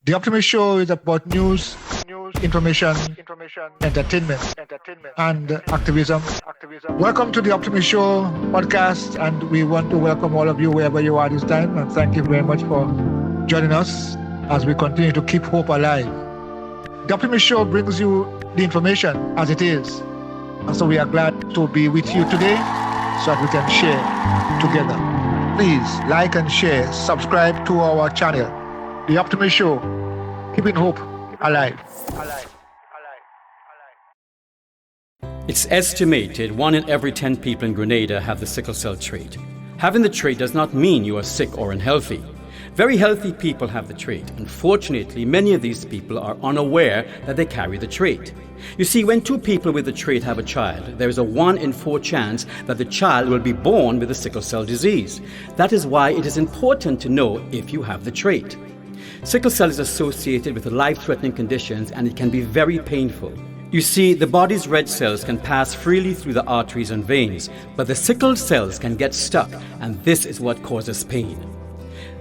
The Optimist Show is about news, information, entertainment, and activism. Welcome to the Optimist Show podcast, and we want to welcome all of you wherever you are this time, and thank you very much for joining us as we continue to keep hope alive. The Optimist Show brings you the information as it is, and so we are glad to be with you today so that we can share together. Please like and share, subscribe to our channel, The Optimist Show, keeping hope alive. It's estimated 1 in every 10 people in Grenada have the sickle cell trait. Having the trait does not mean you are sick or unhealthy. Very healthy people have the trait. Unfortunately, many of these people are unaware that they carry the trait. You see, when 2 people with the trait have a child, there is a 1 in 4 chance that the child will be born with the sickle cell disease. That is why it is important to know if you have the trait. Sickle cell is associated with life-threatening conditions, and it can be very painful. You see, the body's red cells can pass freely through the arteries and veins, but the sickled cells can get stuck, and this is what causes pain.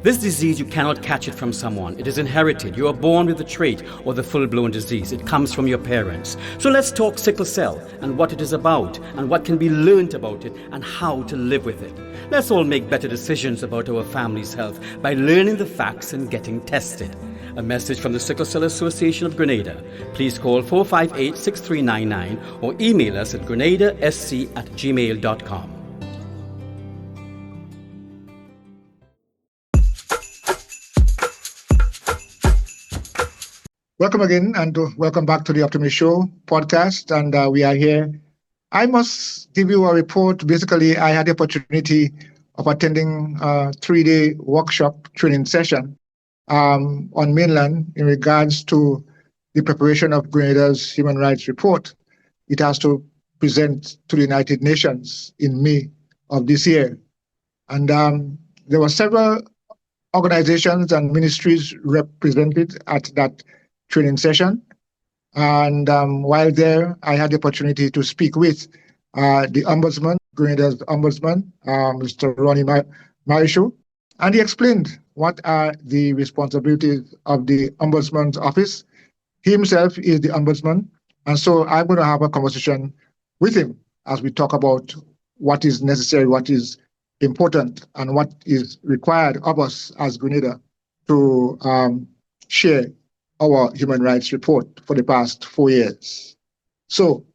This disease, you cannot catch it from someone. It is inherited. You are born with the trait or the full-blown disease. It comes from your parents. So let's talk sickle cell and what it is about and what can be learned about it and how to live with it. Let's all make better decisions about our family's health by learning the facts and getting tested. A message from the Sickle Cell Association of Grenada. Please call 458-6399 or email us at grenadasc@gmail.com. Welcome again, and welcome back to the Optimist Show podcast. And we are here. I must give you a report. Basically, I had the opportunity of attending a 3-day workshop training session on mainland in regards to the preparation of Grenada's Human Rights Report. It has to present to the United Nations in May of this year. And there were several organizations and ministries represented at that training session. And while there, I had the opportunity to speak with the Ombudsman, Grenada's Ombudsman, Mr. Ronnie Marisho, and he explained what are the responsibilities of the Ombudsman's office. He himself is the Ombudsman, and so I'm going to have a conversation with him as we talk about what is necessary, what is important, and what is required of us as Grenada to share our human rights report for the past 4 years. So,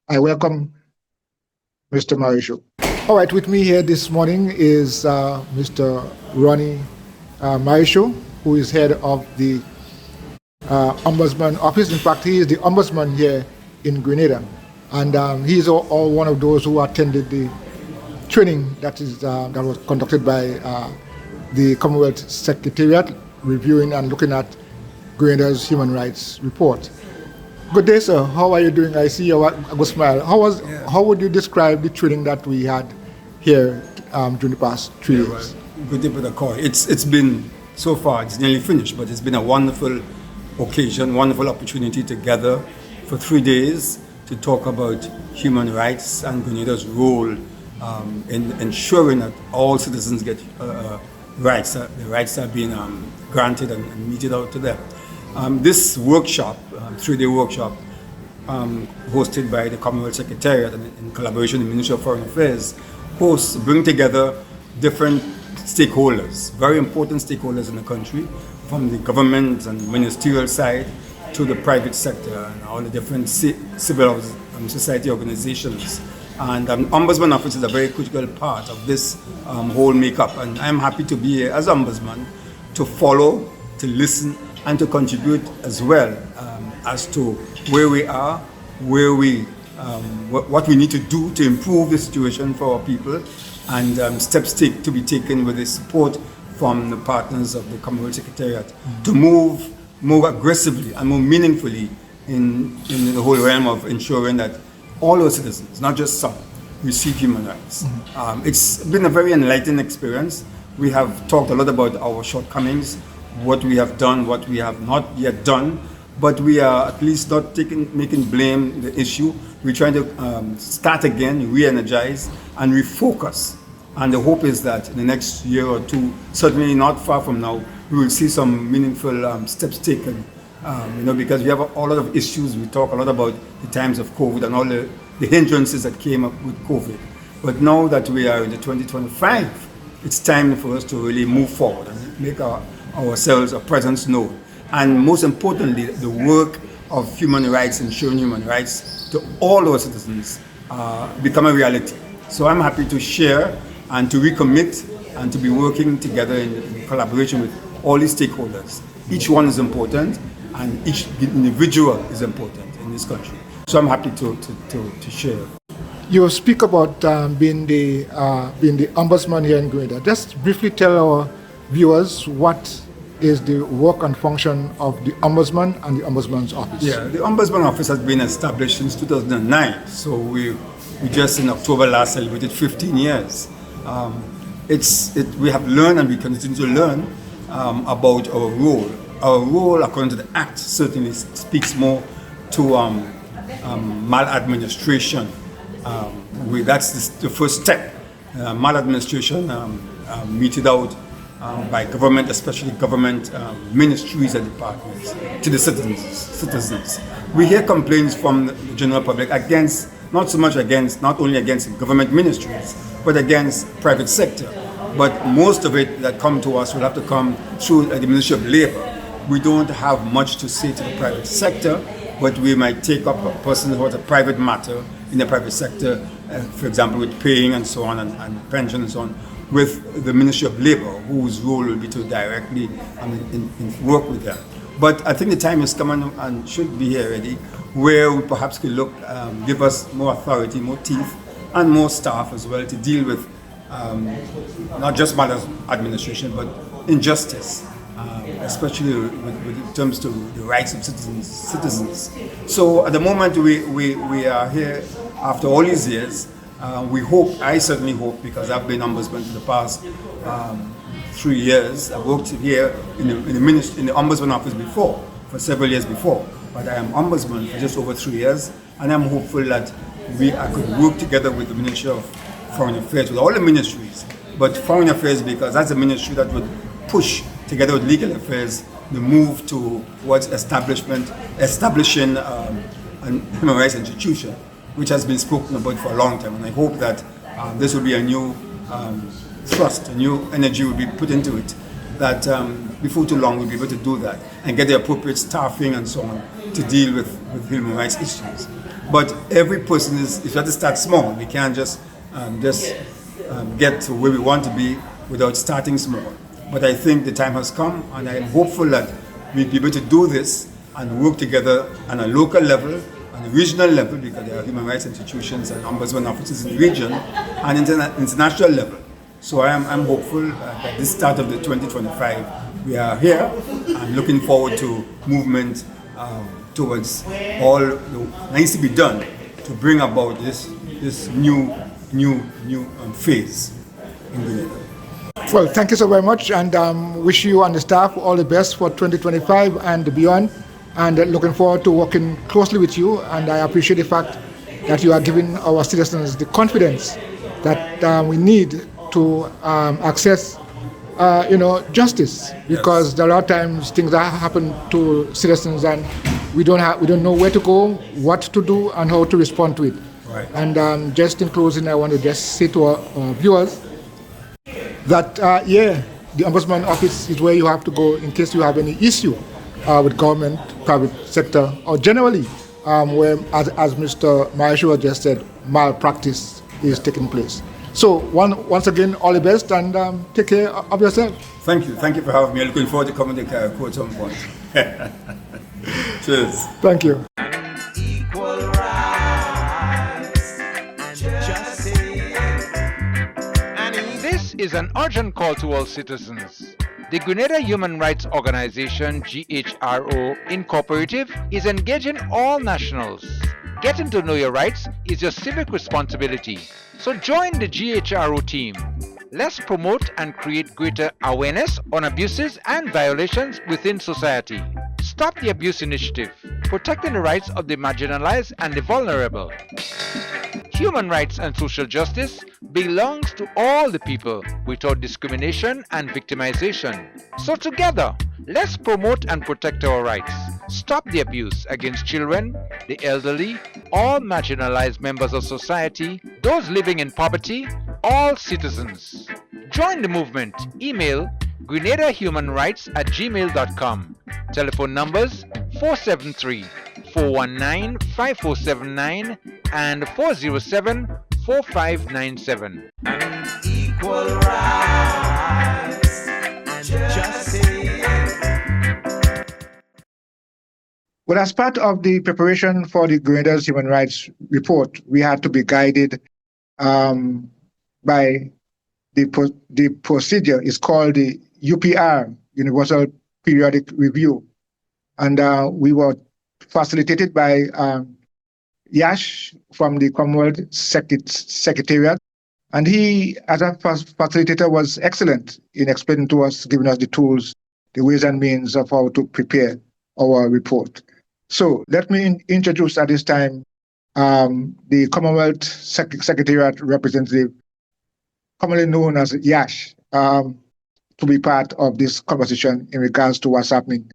I welcome Mr. Marisho. All right, with me here this morning is Mr. Ronnie Marisho, who is head of the Ombudsman Office. In fact, he is the Ombudsman here in Grenada. And he's all one of those who attended the training that was conducted by the Commonwealth Secretariat, reviewing and looking at Grenada's Human Rights Report. Good day, sir. How are you doing? I see a good smile. How would you describe the training that we had here during the past 3 years? Well, good day, Brother Coy. It's been, so far, it's nearly finished, but it's been a wonderful occasion, wonderful opportunity to gather for 3 days to talk about human rights and Grenada's role in ensuring that all citizens get rights, the rights are being granted and meted out to them. This workshop, 3-day workshop, hosted by the Commonwealth Secretariat and in collaboration with the Ministry of Foreign Affairs, bring together different stakeholders, very important stakeholders in the country, from the government and ministerial side to the private sector and all the different civil society organizations. And Ombudsman Office is a very critical part of this whole makeup. And I'm happy to be here as Ombudsman to follow, to listen, and to contribute as well as to where we are, what we need to do to improve the situation for our people, and steps to be taken with the support from the partners of the Commonwealth Secretariat to move more aggressively and more meaningfully in the whole realm of ensuring that all our citizens, not just some, receive human rights. It's been a very enlightening experience. We have talked a lot about our shortcomings, what we have done, what we have not yet done, but we are at least not making blame the issue. We're trying to start again, re-energize, and refocus. And the hope is that in the next year or two, certainly not far from now, we will see some meaningful steps taken. Because we have a lot of issues. We talk a lot about the times of COVID and all the hindrances that came up with COVID. But now that we are in the 2025, it's time for us to really move forward and make ourselves a presence known. And most importantly, the work of human rights, ensuring human rights to all our citizens become a reality. So I'm happy to share and to recommit and to be working together in collaboration with all these stakeholders. Each one is important and each individual is important in this country. So I'm happy to share. You speak about being the ombudsman here in Grenada. Just briefly tell our viewers what is the work and function of the ombudsman and the ombudsman's office. Yeah, the ombudsman office has been established since 2009. So we just in October last celebrated 15 years. We have learned and we continue to learn about our role. Our role, according to the Act, certainly speaks more to maladministration. That's the first step. Maladministration meted out by government, especially government ministries and departments, to the citizens. We hear complaints from the general public not only against government ministries, but against private sector. But most of it that come to us will have to come through the Ministry of Labor. We don't have much to say to the private sector, but we might take up a person who has a private matter in the private sector, for example, with paying and so on, and pension and so on, with the Ministry of Labor, whose role will be to directly work with them. But I think the time is coming and should be here already, where we perhaps could give us more authority, more teeth, and more staff as well to deal with not just maladministration, but injustice. Especially with terms to the rights of citizens. So at the moment we are here after all these years. I certainly hope, because I've been ombudsman for the past 3 years. I worked here in the ombudsman office before, for several years before, but I am ombudsman for just over 3 years, and I'm hopeful that I could work together with the Ministry of Foreign Affairs, with all the ministries, but Foreign Affairs because that's a ministry that would push together with legal affairs, the move towards establishing a human rights institution, which has been spoken about for a long time. And I hope that this will be a new thrust, a new energy will be put into it, that before too long we'll be able to do that and get the appropriate staffing and so on to deal with human rights issues. But every person is got to start small. We can't just get to where we want to be without starting small. But I think the time has come, and I am hopeful that we'll be able to do this and work together on a local level, on a regional level, because there are human rights institutions and ombudsman offices in the region, and international level. So I'm hopeful that this start of the 2025, we are here and looking forward to movement towards all that needs to be done to bring about this new phase in Grenada. Well, thank you so very much, and wish you and the staff all the best for 2025 and beyond, and looking forward to working closely with you. And I appreciate the fact that you are giving our citizens the confidence that we need to access justice, because there are times things that happen to citizens and we don't know where to go, what to do, and how to respond to it. Right. And just in closing, I want to just say to our viewers that the Ombudsman Office is where you have to go in case you have any issue with government, private sector, or generally where, as Mr. Maheshwar just said, malpractice is taking place. So once again, all the best, and take care of yourself. Thank you for having me. I'm looking forward to coming to Carriacou at some point. Cheers. Thank you. Equal rights, justice. And this is an urgent call to all citizens. The Grenada Human Rights Organization, GHRO Incorporative, is engaging all nationals. Getting to know your rights is your civic responsibility. So join the GHRO team. Let's promote and create greater awareness on abuses and violations within society. Stop the Abuse Initiative, protecting the rights of the marginalized and the vulnerable. Human rights and social justice belongs to all the people without discrimination and victimization. So together, let's promote and protect our rights. Stop the abuse against children, the elderly, all marginalized members of society, those living in poverty, all citizens. Join the movement. Email grenadahumanrights@gmail.com. Telephone numbers 473-419-5479 and 407-4597. And equal rights and justice. Well, as part of the preparation for the Grenada's Human Rights Report, we had to be guided by the procedure. It's called the UPR, Universal Periodic Review. And we were facilitated by Yash from the Commonwealth Secretariat. And he, as a facilitator, was excellent in explaining to us, giving us the tools, the ways and means of how to prepare our report. So let me introduce at this time the Commonwealth Secretariat representative, commonly known as Yash, to be part of this conversation in regards to what's happening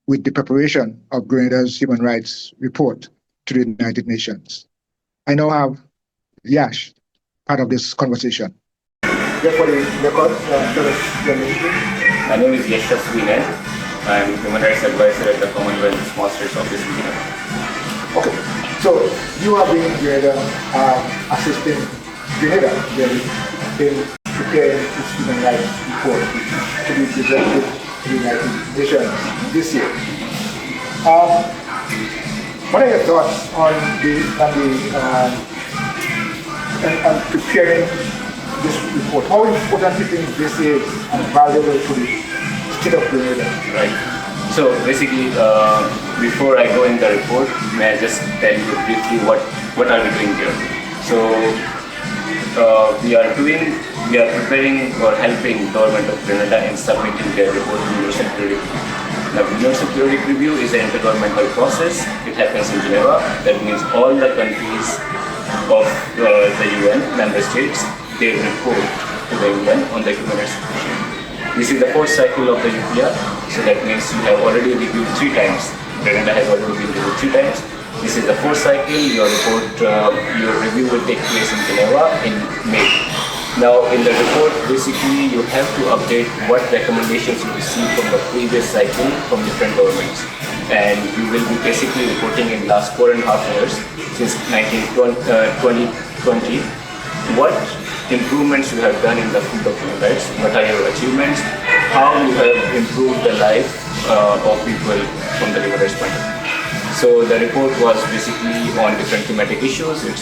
with the preparation of Grenada's Human Rights Report to the United Nations. I now have Yash, part of this conversation. My name is Yashas Winan. I'm Human Rights Advisor at the Commonwealth Master's Office in Grenada. Okay, so you have been in Grenada assisting Grenada in preparing this Human Rights Report to be presented to the United Nations this year. What are your thoughts on preparing this report? How important do you think this is and valuable to the state of Grenada? Right. So basically, before I go in the report, may I just tell you briefly what are we doing here? So we are preparing or helping government of Grenada in submitting their report to Universal Periodic Review. Now, Universal Periodic Review is an intergovernmental process. It happens in Geneva. That means all the countries of the UN member states, they report to the UN on the human rights situation. This is the fourth cycle of the UPR, so that means you have already reviewed 3 times. Grenada has already been reviewed 3 times. This is the fourth cycle. Your report, your review will take place in Geneva in May. Now, in the report, basically, you have to update what recommendations you received from the previous cycle from different governments. And you will be basically reporting in the last 4.5 years, since 2020, what improvements you have done in the field of human rights, what are your achievements, how you have improved the life of people from the human rights point of view. So the report was basically on different thematic issues. It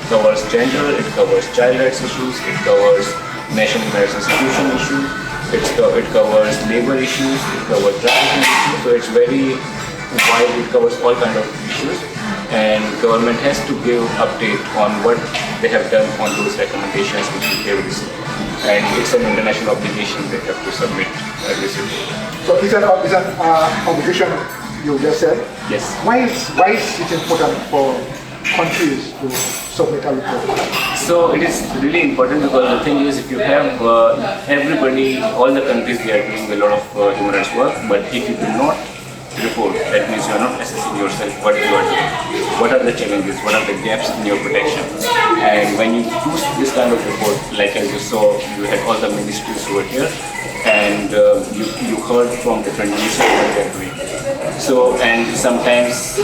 covers gender, it covers child rights issues, it covers national human rights institution issues, it covers labor issues, it covers trafficking issues. So it's very wide, it covers all kinds of issues. And government has to give update on what they have done on those recommendations which we gave this year. And it's an international obligation they have to submit this year. So it's an obligation you just said? Yes. Why is it important for countries to submit a report? So it is really important because the thing is, if you have everybody, all the countries, they are doing a lot of human rights work, but if you do not report, that means you are not assessing yourself what you are doing. What are the challenges? What are the gaps in your protection? And when you do this kind of report, like as you saw, you had all the ministries who were here, and you heard from different ministries what they are doing. So, and sometimes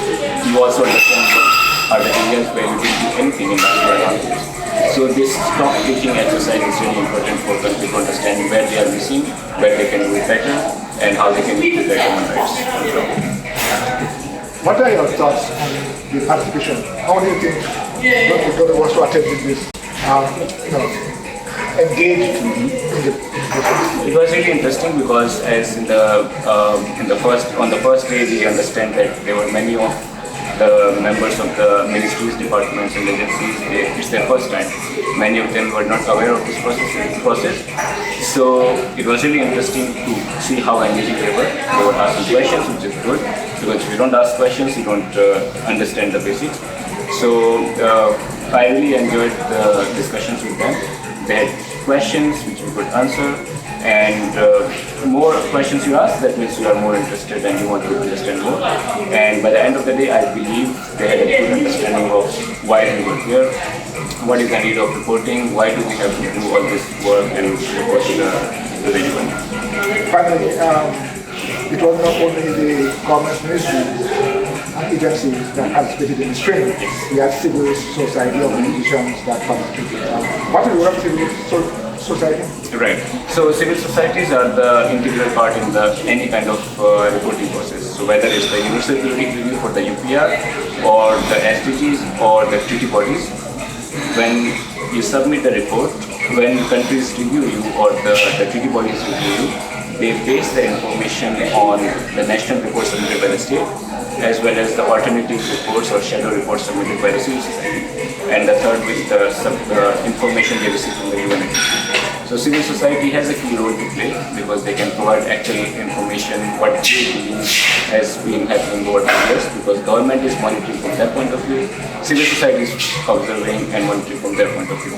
you also understand what are the areas where you didn't do anything in last 4.5 years. So this stock taking exercise is really important for countries to understand where they are missing, where they can do it better, and how they can improve their human rights. What are your thoughts on the participation? How do you think those who attended this engaged in the process? It was really interesting because as on the first day we understand that there were many of the members of the ministries, departments and agencies, it's their first time. Many of them were not aware of this process. So it was really interesting to see how engaging they were. They were asking questions, which is good, because if you don't ask questions, you don't understand the basics. So I really enjoyed the discussions with them. They had questions which we could answer, and more questions you ask, that means you are more interested and you want to understand more. And by the end of the day, I believe they had a good understanding of why we were here, what is the need of reporting, why do we have to do all this work and report to the UN. Finally, it was not only the government ministries and agencies that participated in this training. We had civil society organizations that participated. What is the role of civil society? Right. So civil societies are the integral part in any kind of reporting process. So whether it's the universal periodic review for the UPR or the SDGs or the treaty bodies, when you submit the report, when countries review you or the treaty bodies review you, they base the information on the national reports submitted by the state, as well as the alternative reports or shadow reports submitted by the civil society. And the third is the information they receive from the UN. So civil society has a key role to play because they can provide actual information, what they believe has been happening over the years, because government is monitoring from their point of view, civil society is observing and monitoring from their point of view.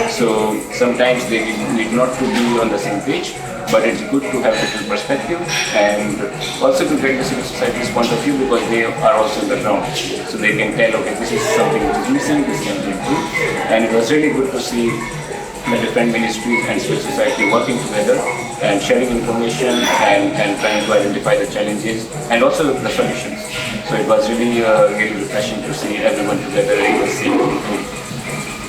So sometimes they need not to be on the same page, but it's good to have different perspective and also to get the civil society's point of view because they are also in the ground. So they can tell, okay, this is something which is missing, this can be improved. And it was really good to see the different ministries and civil society working together and sharing information and trying to identify the challenges and also the solutions. So it was really refreshing to see everyone together in the same group.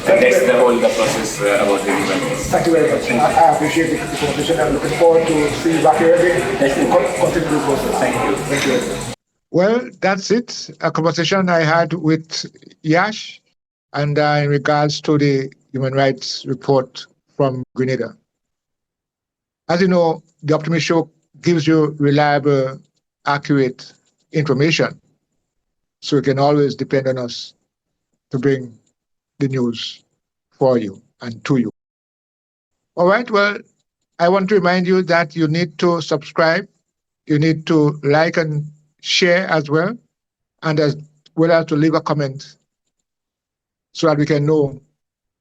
And that's the process about the event. Thank you very much. I appreciate the conversation. I'm looking forward to see you back here again. Continue the process. Thank you. Thank you. Well, that's it. A conversation I had with Yash and in regards to the Human Rights Report from Grenada. As you know, the Optimist Show gives you reliable, accurate information. So you can always depend on us to bring the news for you and to you. All right, well, I want to remind you that you need to subscribe, you need to like and share as well, and as well as to leave a comment so that we can know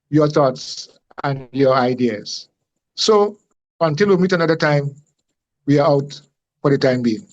your thoughts and your ideas. So until we meet another time, we are out for the time being.